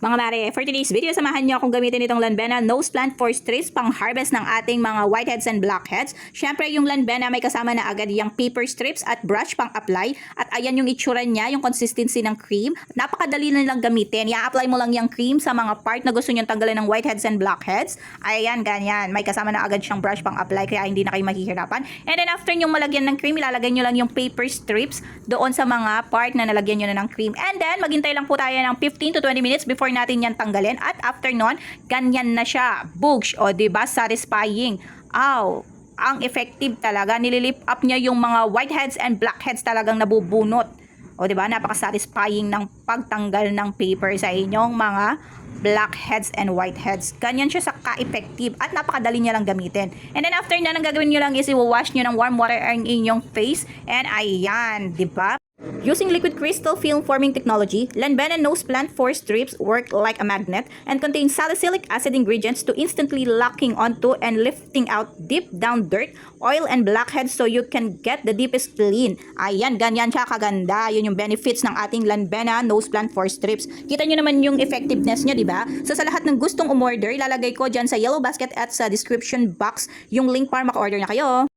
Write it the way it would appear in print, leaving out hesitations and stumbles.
Mga mare, for today's video, samahan niyo akong gamitin itong Lanbena Nose Plant for Strips pang harvest ng ating mga whiteheads and blackheads. Syempre, yung Lanbena may kasama na agad yung paper strips at brush pang apply. At ayan yung itsura niya, yung consistency ng cream. Napakadali na lang gamitin. I-apply mo lang yung cream sa mga part na gusto nyo tanggalin ng whiteheads and blackheads. Ayan, ganyan. May kasama na agad siyang brush pang apply, kaya hindi na kayo mahihirapan. And then after nyo malagyan ng cream, ilalagay nyo lang yung paper strips doon sa mga part na nalagyan nyo na ng cream. And then, maghintay lang po tayo ng 15 to 20 minutes before natin yan tanggalin. At after nun, ganyan na siya. Boosh! O, diba? Satisfying. Ow! Ang effective talaga. Nililip up niya yung mga whiteheads and blackheads talagang nabubunot. O, diba? Napaka-satisfying ng pagtanggal ng paper sa inyong mga blackheads and whiteheads. Ganyan siya sa ka-effective at napakadali niya lang gamitin. And then after na, ang gagawin nyo lang is i-wash nyo ng warm water ang inyong face. And ayan, diba? Using liquid crystal film forming technology, Lanbena Nose Plant 4 strips work like a magnet and contain salicylic acid ingredients to instantly locking onto and lifting out deep down dirt, oil, and blackheads so you can get the deepest clean. Ayan, ganyan siya kaganda. Yun yung benefits ng ating Lanbena Nose Plant 4 strips. Kita nyo naman yung effectiveness niya, di ba? So sa lahat ng gustong umorder, ilalagay ko dyan sa yellow basket at sa description box yung link para maka-order na kayo.